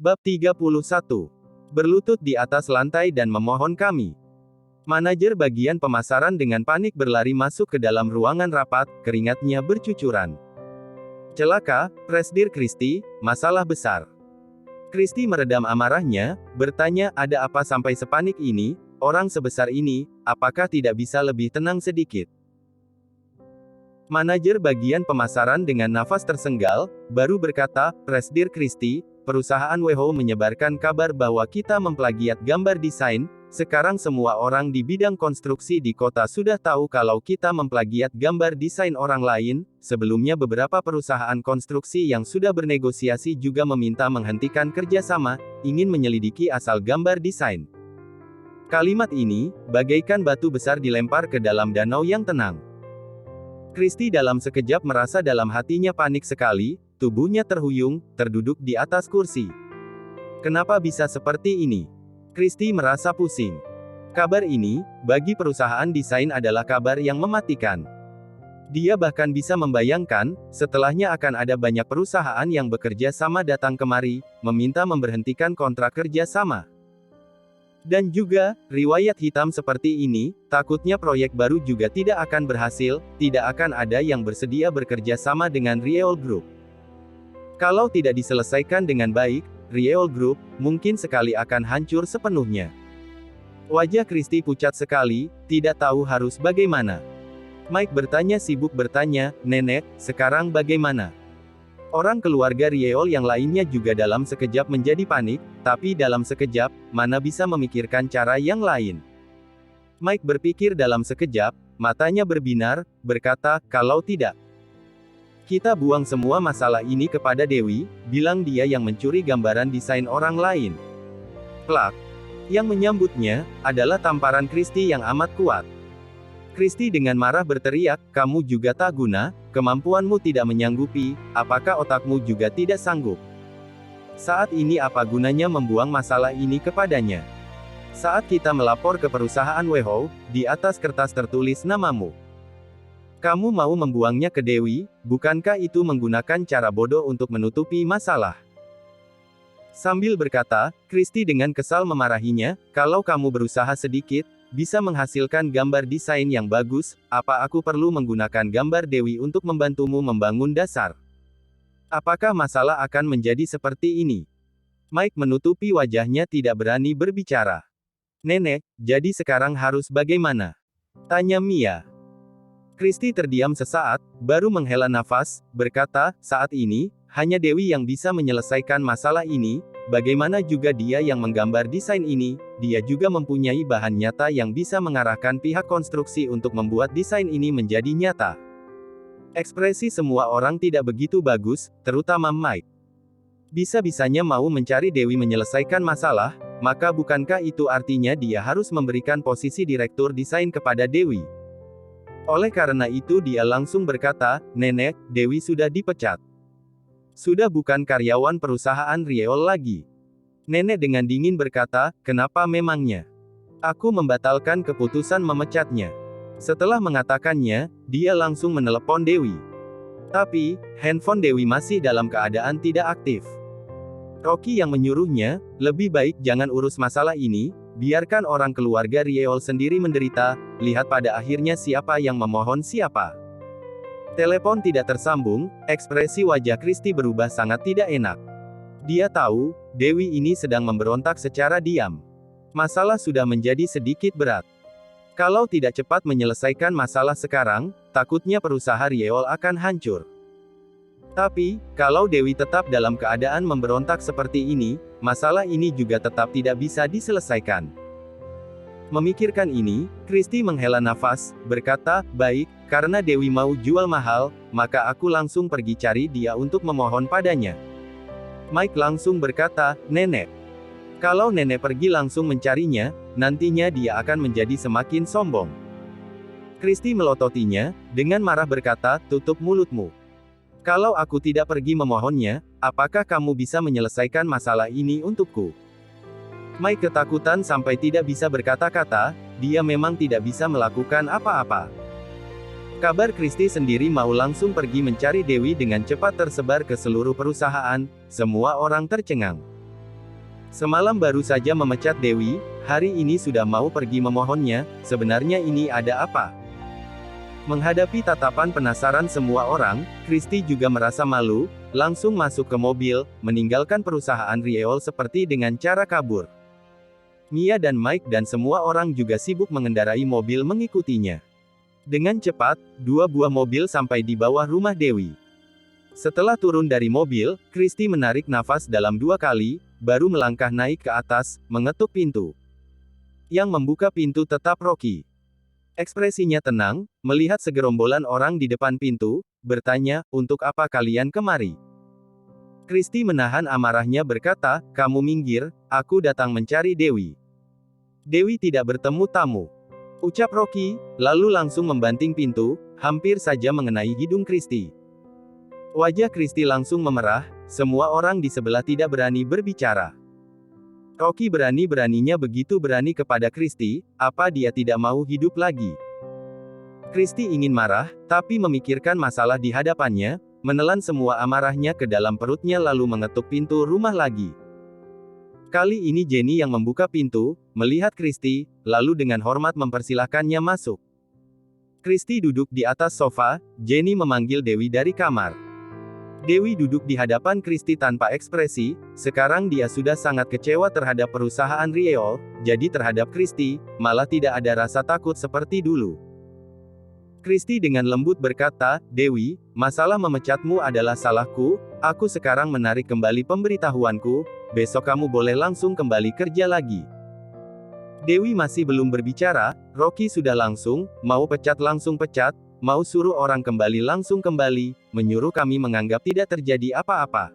Bab 31. Berlutut di atas lantai dan memohon kami. Manajer bagian pemasaran dengan panik berlari masuk ke dalam ruangan rapat, keringatnya bercucuran. Celaka, Presdir Christie, masalah besar. Christie meredam amarahnya, bertanya, ada apa sampai sepanik ini, orang sebesar ini, apakah tidak bisa lebih tenang sedikit? Manajer bagian pemasaran dengan nafas tersenggal, baru berkata, Presdir Christie, perusahaan WHO menyebarkan kabar bahwa kita memplagiat gambar desain. Sekarang semua orang di bidang konstruksi di kota sudah tahu kalau kita memplagiat gambar desain orang lain. Sebelumnya beberapa perusahaan konstruksi yang sudah bernegosiasi juga meminta menghentikan kerjasama, ingin menyelidiki asal gambar desain. Kalimat ini, bagaikan batu besar dilempar ke dalam danau yang tenang. Christie dalam sekejap merasa dalam hatinya panik sekali, tubuhnya terhuyung, terduduk di atas kursi. Kenapa bisa seperti ini? Christie merasa pusing. Kabar ini, bagi perusahaan desain adalah kabar yang mematikan. Dia bahkan bisa membayangkan, setelahnya akan ada banyak perusahaan yang bekerja sama datang kemari, meminta memberhentikan kontrak kerja sama. Dan juga, riwayat hitam seperti ini, takutnya proyek baru juga tidak akan berhasil, tidak akan ada yang bersedia bekerja sama dengan Rieol Group. Kalau tidak diselesaikan dengan baik, Rieol Group, mungkin sekali akan hancur sepenuhnya. Wajah Christie pucat sekali, tidak tahu harus bagaimana. Mike sibuk bertanya, Nenek, sekarang bagaimana? Orang keluarga Rieol yang lainnya juga dalam sekejap menjadi panik, tapi dalam sekejap, mana bisa memikirkan cara yang lain. Mike berpikir dalam sekejap, matanya berbinar, berkata, kalau tidak, kita buang semua masalah ini kepada Dewi, bilang dia yang mencuri gambaran desain orang lain. Plak. Yang menyambutnya, adalah tamparan Christie yang amat kuat. Christie dengan marah berteriak, kamu juga tak guna, kemampuanmu tidak menyanggupi, apakah otakmu juga tidak sanggup? Saat ini apa gunanya membuang masalah ini kepadanya? Saat kita melapor ke perusahaan WHO, di atas kertas tertulis namamu. Kamu mau membuangnya ke Dewi, bukankah itu menggunakan cara bodoh untuk menutupi masalah? Sambil berkata, Christie dengan kesal memarahinya, kalau kamu berusaha sedikit, bisa menghasilkan gambar desain yang bagus, apa aku perlu menggunakan gambar Dewi untuk membantumu membangun dasar? Apakah masalah akan menjadi seperti ini? Mike menutupi wajahnya tidak berani berbicara. Nenek, jadi sekarang harus bagaimana? Tanya Mia. Christie terdiam sesaat, baru menghela nafas, berkata, saat ini, hanya Dewi yang bisa menyelesaikan masalah ini, bagaimana juga dia yang menggambar desain ini, dia juga mempunyai bahan nyata yang bisa mengarahkan pihak konstruksi untuk membuat desain ini menjadi nyata. Ekspresi semua orang tidak begitu bagus, terutama Mike. Bisa-bisanya mau mencari Dewi menyelesaikan masalah, maka bukankah itu artinya dia harus memberikan posisi direktur desain kepada Dewi? Oleh karena itu dia langsung berkata, Nenek, Dewi sudah dipecat. Sudah bukan karyawan perusahaan Rieol lagi. Nenek dengan dingin berkata, kenapa memangnya? Aku membatalkan keputusan memecatnya. Setelah mengatakannya, dia langsung menelepon Dewi. Tapi, handphone Dewi masih dalam keadaan tidak aktif. Rocky yang menyuruhnya, lebih baik jangan urus masalah ini, biarkan orang keluarga Rieol sendiri menderita, lihat pada akhirnya siapa yang memohon siapa. Telepon tidak tersambung, ekspresi wajah Christie berubah sangat tidak enak. Dia tahu, Dewi ini sedang memberontak secara diam. Masalah sudah menjadi sedikit berat. Kalau tidak cepat menyelesaikan masalah sekarang, takutnya perusahaan Rieol akan hancur. Tapi, kalau Dewi tetap dalam keadaan memberontak seperti ini, masalah ini juga tetap tidak bisa diselesaikan. Memikirkan ini, Christie menghela nafas, berkata, baik, karena Dewi mau jual mahal, maka aku langsung pergi cari dia untuk memohon padanya. Mike langsung berkata, Nenek. Kalau Nenek pergi langsung mencarinya, nantinya dia akan menjadi semakin sombong. Christie melototinya, dengan marah berkata, tutup mulutmu. Kalau aku tidak pergi memohonnya, apakah kamu bisa menyelesaikan masalah ini untukku? Mike ketakutan sampai tidak bisa berkata-kata, dia memang tidak bisa melakukan apa-apa. Kabar Christie sendiri mau langsung pergi mencari Dewi dengan cepat tersebar ke seluruh perusahaan, semua orang tercengang. Semalam baru saja memecat Dewi, hari ini sudah mau pergi memohonnya, sebenarnya ini ada apa? Menghadapi tatapan penasaran semua orang, Christy juga merasa malu, langsung masuk ke mobil, meninggalkan perusahaan Rieol seperti dengan cara kabur. Mia dan Mike dan semua orang juga sibuk mengendarai mobil mengikutinya. Dengan cepat, dua buah mobil sampai di bawah rumah Dewi. Setelah turun dari mobil, Christy menarik nafas dalam 2 kali, baru melangkah naik ke atas, mengetuk pintu. Yang membuka pintu tetap Rocky. Ekspresinya tenang, melihat segerombolan orang di depan pintu, bertanya, "Untuk apa kalian kemari?" Christy menahan amarahnya berkata, "Kamu minggir, aku datang mencari Dewi." "Dewi tidak bertemu tamu," ucap Rocky, lalu langsung membanting pintu, hampir saja mengenai hidung Christy. Wajah Christy langsung memerah, semua orang di sebelah tidak berani berbicara. Rocky berani-beraninya begitu berani kepada Christy, apa dia tidak mau hidup lagi? Christy ingin marah, tapi memikirkan masalah di hadapannya, menelan semua amarahnya ke dalam perutnya lalu mengetuk pintu rumah lagi. Kali ini Jenny yang membuka pintu, melihat Christy, lalu dengan hormat mempersilahkannya masuk. Christy duduk di atas sofa, Jenny memanggil Dewi dari kamar. Dewi duduk di hadapan Christy tanpa ekspresi, sekarang dia sudah sangat kecewa terhadap perusahaan Rieol, jadi terhadap Christy, malah tidak ada rasa takut seperti dulu. Christy dengan lembut berkata, "Dewi, masalah memecatmu adalah salahku, aku sekarang menarik kembali pemberitahuanku, besok kamu boleh langsung kembali kerja lagi." Dewi masih belum berbicara, Rocky sudah langsung, mau pecat langsung pecat, mau suruh orang kembali langsung kembali, menyuruh kami menganggap tidak terjadi apa-apa.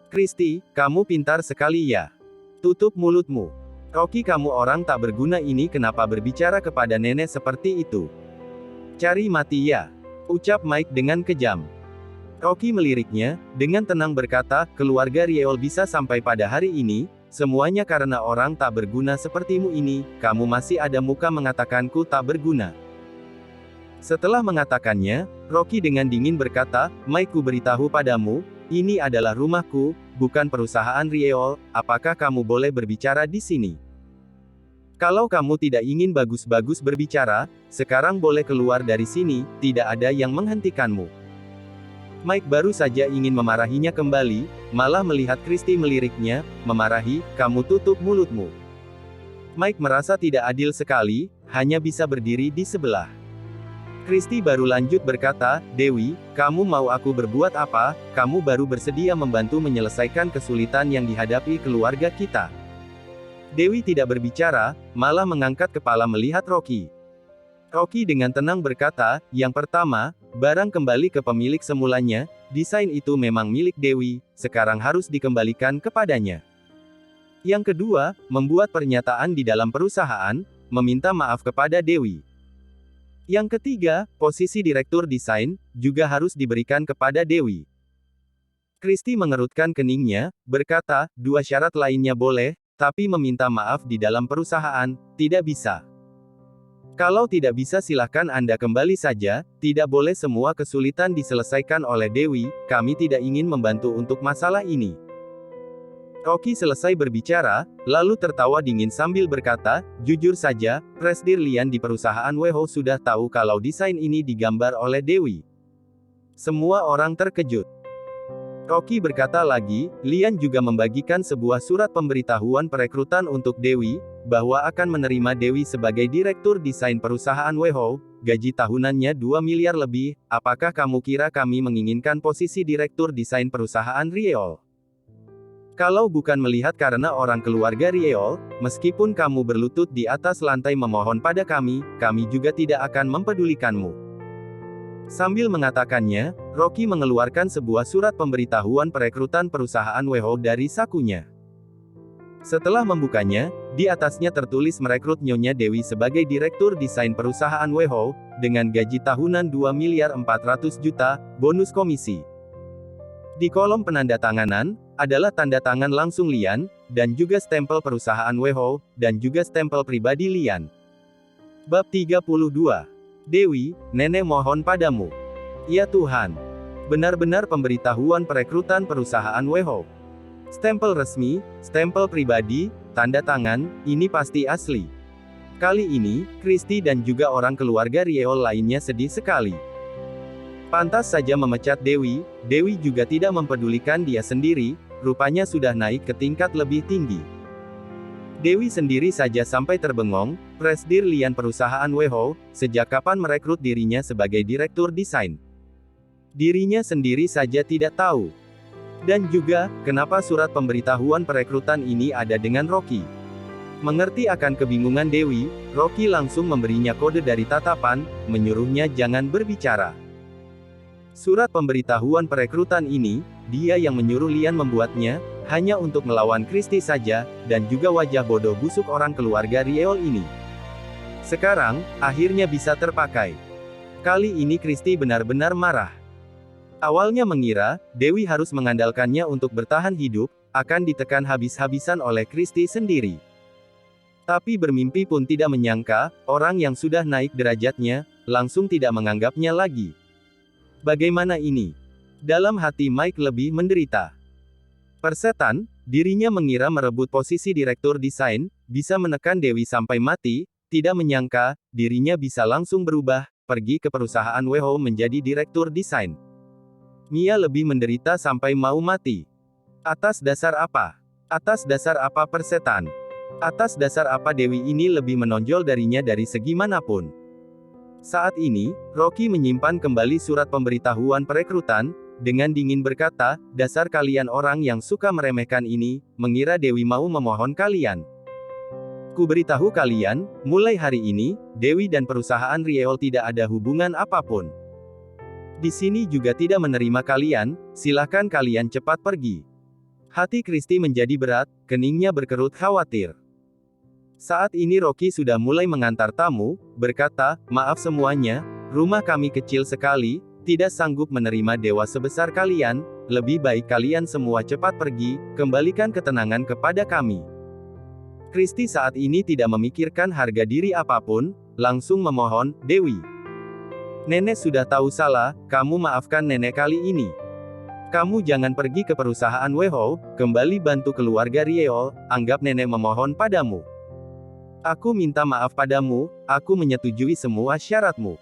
"Christy, kamu pintar sekali ya. Tutup mulutmu. Rocky, kamu orang tak berguna ini kenapa berbicara kepada nenek seperti itu? Cari mati ya," ucap Mike dengan kejam. Rocky meliriknya, dengan tenang berkata, "Keluarga Rieol bisa sampai pada hari ini, semuanya karena orang tak berguna sepertimu ini, kamu masih ada muka mengatakanku tak berguna." Setelah mengatakannya, Rocky dengan dingin berkata, "Mike, ku beritahu padamu, ini adalah rumahku, bukan perusahaan Rieol, apakah kamu boleh berbicara di sini? Kalau kamu tidak ingin bagus-bagus berbicara, sekarang boleh keluar dari sini, tidak ada yang menghentikanmu." Mike baru saja ingin memarahinya kembali, malah melihat Christy meliriknya, memarahi, "Kamu tutup mulutmu." Mike merasa tidak adil sekali, hanya bisa berdiri di sebelah. Christy baru lanjut berkata, "Dewi, kamu mau aku berbuat apa? Kamu baru bersedia membantu menyelesaikan kesulitan yang dihadapi keluarga kita." Dewi tidak berbicara, malah mengangkat kepala melihat Rocky. Rocky dengan tenang berkata, "Yang pertama, barang kembali ke pemilik semulanya, desain itu memang milik Dewi, sekarang harus dikembalikan kepadanya. Yang kedua, membuat pernyataan di dalam perusahaan, meminta maaf kepada Dewi. Yang ketiga, posisi direktur desain, juga harus diberikan kepada Dewi." Christy mengerutkan keningnya, berkata, "Dua syarat lainnya boleh, tapi meminta maaf di dalam perusahaan, tidak bisa. Kalau tidak bisa silahkan Anda kembali saja, tidak boleh semua kesulitan diselesaikan oleh Dewi, kami tidak ingin membantu untuk masalah ini." Rocky selesai berbicara, lalu tertawa dingin sambil berkata, "Jujur saja, Presdir Lian di perusahaan WeHo sudah tahu kalau desain ini digambar oleh Dewi." Semua orang terkejut. Rocky berkata lagi, "Lian juga membagikan sebuah surat pemberitahuan perekrutan untuk Dewi, bahwa akan menerima Dewi sebagai direktur desain perusahaan WeHo, gaji tahunannya 2 miliar lebih, apakah kamu kira kami menginginkan posisi direktur desain perusahaan Rieol? Kalau bukan melihat karena orang keluarga Rieol, meskipun kamu berlutut di atas lantai memohon pada kami juga tidak akan mempedulikanmu." Sambil mengatakannya, Rocky mengeluarkan sebuah surat pemberitahuan perekrutan perusahaan WeHo dari sakunya. Setelah membukanya, di atasnya tertulis merekrut Nyonya Dewi sebagai direktur desain perusahaan WeHo, dengan gaji tahunan 2 miliar 400 juta, bonus komisi. Di kolom penandatanganan, adalah tanda tangan langsung Lian, dan juga stempel perusahaan WeHo, dan juga stempel pribadi Lian. Bab 32. Dewi, nenek mohon padamu. Ya Tuhan. Benar-benar pemberitahuan perekrutan perusahaan WeHo. Stempel resmi, stempel pribadi, tanda tangan, ini pasti asli. Kali ini, Christie dan juga orang keluarga Rieol lainnya sedih sekali. Pantas saja memecat Dewi, Dewi juga tidak mempedulikan dia sendiri, rupanya sudah naik ke tingkat lebih tinggi. Dewi sendiri saja sampai terbengong, presidir lian perusahaan Weho, sejak kapan merekrut dirinya sebagai direktur desain. Dirinya sendiri saja tidak tahu. Dan juga, kenapa surat pemberitahuan perekrutan ini ada dengan Rocky. Mengerti akan kebingungan Dewi, Rocky langsung memberinya kode dari tatapan, menyuruhnya jangan berbicara. Surat pemberitahuan perekrutan ini, dia yang menyuruh Lian membuatnya, hanya untuk melawan Christie saja, dan juga wajah bodoh busuk orang keluarga Rieol ini. Sekarang, akhirnya bisa terpakai. Kali ini Christie benar-benar marah. Awalnya mengira, Dewi harus mengandalkannya untuk bertahan hidup, akan ditekan habis-habisan oleh Christie sendiri. Tapi bermimpi pun tidak menyangka, orang yang sudah naik derajatnya, langsung tidak menganggapnya lagi. Bagaimana ini? Dalam hati Mike lebih menderita. Persetan, dirinya mengira merebut posisi direktur desain, bisa menekan Dewi sampai mati, tidak menyangka, dirinya bisa langsung berubah, pergi ke perusahaan Weho menjadi direktur desain. Mia lebih menderita sampai mau mati. Atas dasar apa? Atas dasar apa persetan? Atas dasar apa Dewi ini lebih menonjol darinya dari segi manapun? Saat ini, Rocky menyimpan kembali surat pemberitahuan perekrutan, dengan dingin berkata, dasar kalian orang yang suka meremehkan ini, mengira Dewi mau memohon kalian. Kuberitahu kalian, mulai hari ini, Dewi dan perusahaan Rieol tidak ada hubungan apapun. Di sini juga tidak menerima kalian, silahkan kalian cepat pergi. Hati Christie menjadi berat, keningnya berkerut khawatir. Saat ini Rocky sudah mulai mengantar tamu, berkata, maaf semuanya, rumah kami kecil sekali, tidak sanggup menerima dewa sebesar kalian, lebih baik kalian semua cepat pergi, kembalikan ketenangan kepada kami. Christie saat ini tidak memikirkan harga diri apapun, langsung memohon, Dewi. Nenek sudah tahu salah, kamu maafkan nenek kali ini. Kamu jangan pergi ke perusahaan Weho, kembali bantu keluarga Rieol, anggap nenek memohon padamu. Aku minta maaf padamu, aku menyetujui semua syaratmu.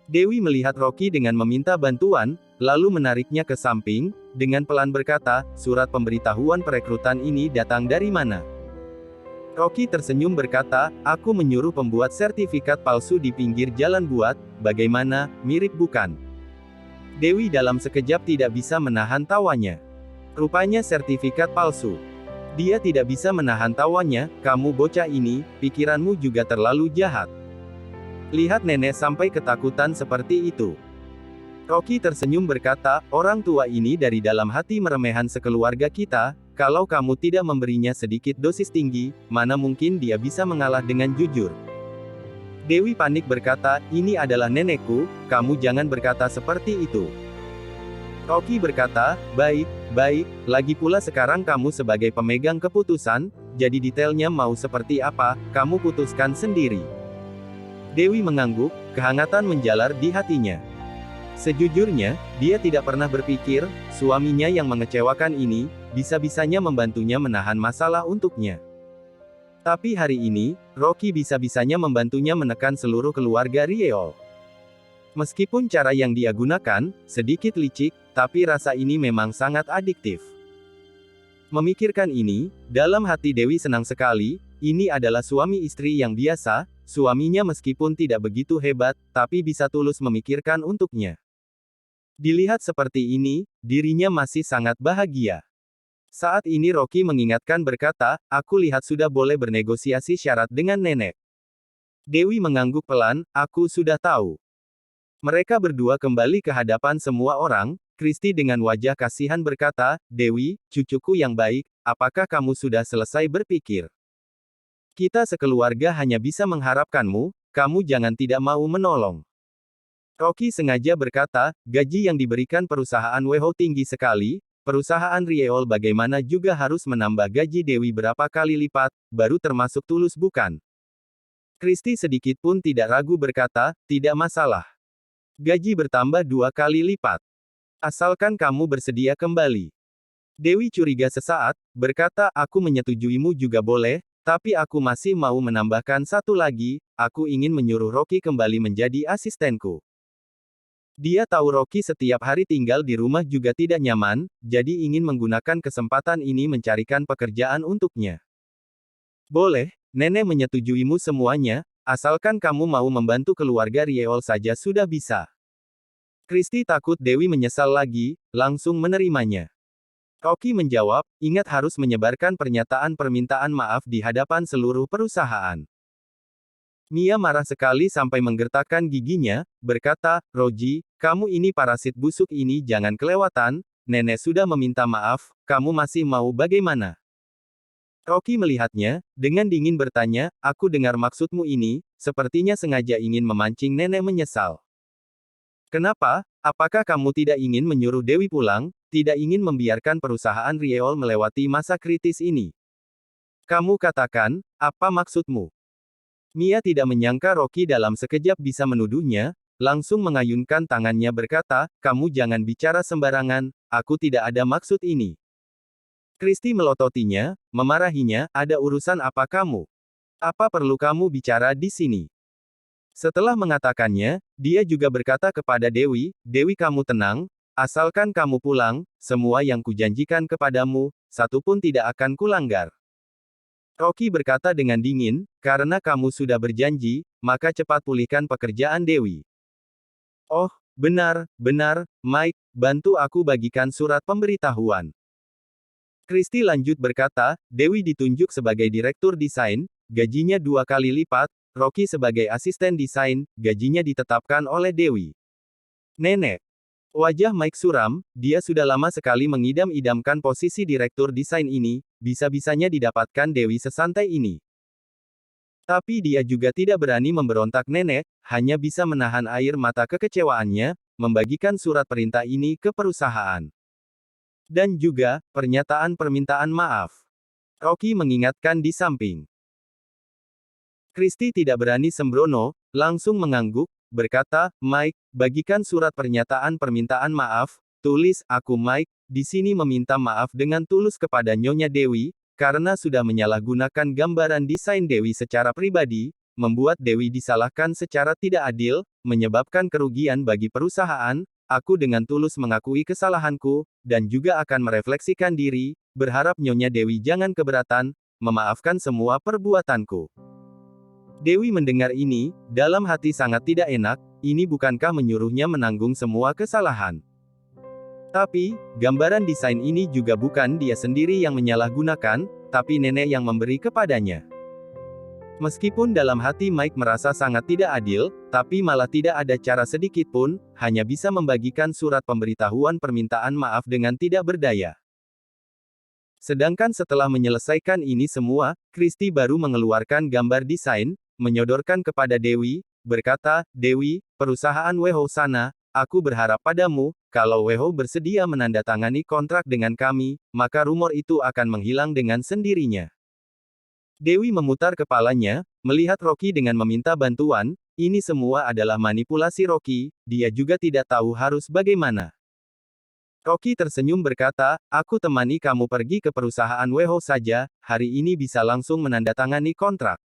Dewi melihat Rocky dengan meminta bantuan, lalu menariknya ke samping, dengan pelan berkata, surat pemberitahuan perekrutan ini datang dari mana? Rocky tersenyum berkata, aku menyuruh pembuat sertifikat palsu di pinggir jalan buat, bagaimana, mirip bukan? Dewi dalam sekejap tidak bisa menahan tawanya. Rupanya sertifikat palsu. Dia tidak bisa menahan tawanya, kamu bocah ini, pikiranmu juga terlalu jahat. Lihat nenek sampai ketakutan seperti itu. Rocky tersenyum berkata, orang tua ini dari dalam hati meremehan sekeluarga kita, kalau kamu tidak memberinya sedikit dosis tinggi, mana mungkin dia bisa mengalah dengan jujur. Dewi panik berkata, ini adalah nenekku, kamu jangan berkata seperti itu. Rocky berkata, baik, baik, lagi pula sekarang kamu sebagai pemegang keputusan, jadi detailnya mau seperti apa, kamu putuskan sendiri. Dewi mengangguk, kehangatan menjalar di hatinya. Sejujurnya, dia tidak pernah berpikir, suaminya yang mengecewakan ini, bisa-bisanya membantunya menahan masalah untuknya. Tapi hari ini, Rocky bisa-bisanya membantunya menekan seluruh keluarga Rieol. Meskipun cara yang dia gunakan, sedikit licik, tapi rasa ini memang sangat adiktif. Memikirkan ini, dalam hati Dewi senang sekali, ini adalah suami istri yang biasa, suaminya meskipun tidak begitu hebat, tapi bisa tulus memikirkan untuknya. Dilihat seperti ini, dirinya masih sangat bahagia. Saat ini Rocky mengingatkan berkata, aku lihat sudah boleh bernegosiasi syarat dengan nenek. Dewi mengangguk pelan, aku sudah tahu. Mereka berdua kembali ke hadapan semua orang, Christie dengan wajah kasihan berkata, Dewi, cucuku yang baik, apakah kamu sudah selesai berpikir? Kita sekeluarga hanya bisa mengharapkanmu, kamu jangan tidak mau menolong. Rocky sengaja berkata, gaji yang diberikan perusahaan Weho tinggi sekali, perusahaan Rieol bagaimana juga harus menambah gaji Dewi berapa kali lipat, baru termasuk tulus bukan? Christie sedikit pun tidak ragu berkata, tidak masalah. Gaji bertambah 2 kali lipat. Asalkan kamu bersedia kembali. Dewi curiga sesaat, berkata, aku menyetujuimu juga boleh, tapi aku masih mau menambahkan satu lagi, aku ingin menyuruh Rocky kembali menjadi asistenku. Dia tahu Rocky setiap hari tinggal di rumah juga tidak nyaman, jadi ingin menggunakan kesempatan ini mencarikan pekerjaan untuknya. Boleh, nenek menyetujuimu semuanya, asalkan kamu mau membantu keluarga Rieol saja sudah bisa. Kristi takut Dewi menyesal lagi, langsung menerimanya. Rocky menjawab, ingat harus menyebarkan pernyataan permintaan maaf di hadapan seluruh perusahaan. Mia marah sekali sampai menggertakkan giginya, berkata, Roji, kamu ini parasit busuk ini jangan kelewatan, nenek sudah meminta maaf, kamu masih mau bagaimana? Rocky melihatnya, dengan dingin bertanya, aku dengar maksudmu ini, sepertinya sengaja ingin memancing nenek menyesal. Kenapa? Apakah kamu tidak ingin menyuruh Dewi pulang, tidak ingin membiarkan perusahaan Rieol melewati masa kritis ini? Kamu katakan, apa maksudmu? Mia tidak menyangka Rocky dalam sekejap bisa menuduhnya, langsung mengayunkan tangannya berkata, kamu jangan bicara sembarangan, aku tidak ada maksud ini. Kristi melototinya, memarahinya, ada urusan apa kamu? Apa perlu kamu bicara di sini? Setelah mengatakannya, dia juga berkata kepada Dewi, Dewi kamu tenang, asalkan kamu pulang, semua yang kujanjikan kepadamu, satu pun tidak akan kulanggar. Rocky berkata dengan dingin, karena kamu sudah berjanji, maka cepat pulihkan pekerjaan Dewi. Oh, benar, Mike, bantu aku bagikan surat pemberitahuan. Kristi lanjut berkata, Dewi ditunjuk sebagai direktur desain, gajinya 2 kali lipat, Rocky sebagai asisten desain, gajinya ditetapkan oleh Dewi. Nenek. Wajah Mike suram, dia sudah lama sekali mengidam-idamkan posisi direktur desain ini, bisa-bisanya didapatkan Dewi sesantai ini. Tapi dia juga tidak berani memberontak nenek, hanya bisa menahan air mata kekecewaannya, membagikan surat perintah ini ke perusahaan. Dan juga, pernyataan permintaan maaf. Rocky mengingatkan di samping. Kristi tidak berani sembrono, langsung mengangguk, berkata, Mike, bagikan surat pernyataan permintaan maaf, tulis, aku Mike, di sini meminta maaf dengan tulus kepada Nyonya Dewi, karena sudah menyalahgunakan gambaran desain Dewi secara pribadi, membuat Dewi disalahkan secara tidak adil, menyebabkan kerugian bagi perusahaan, aku dengan tulus mengakui kesalahanku, dan juga akan merefleksikan diri, berharap Nyonya Dewi jangan keberatan, memaafkan semua perbuatanku. Dewi mendengar ini, dalam hati sangat tidak enak, ini bukankah menyuruhnya menanggung semua kesalahan? Tapi, gambaran desain ini juga bukan dia sendiri yang menyalahgunakan, tapi nenek yang memberi kepadanya. Meskipun dalam hati Mike merasa sangat tidak adil, tapi malah tidak ada cara sedikit pun, hanya bisa membagikan surat pemberitahuan permintaan maaf dengan tidak berdaya. Sedangkan setelah menyelesaikan ini semua, Kristi baru mengeluarkan gambar desain, menyodorkan kepada Dewi, berkata, Dewi, perusahaan Weho sana, aku berharap padamu, kalau Weho bersedia menandatangani kontrak dengan kami, maka rumor itu akan menghilang dengan sendirinya. Dewi memutar kepalanya, melihat Rocky dengan meminta bantuan, ini semua adalah manipulasi Rocky, dia juga tidak tahu harus bagaimana. Rocky tersenyum berkata, aku temani kamu pergi ke perusahaan Weho saja, hari ini bisa langsung menandatangani kontrak.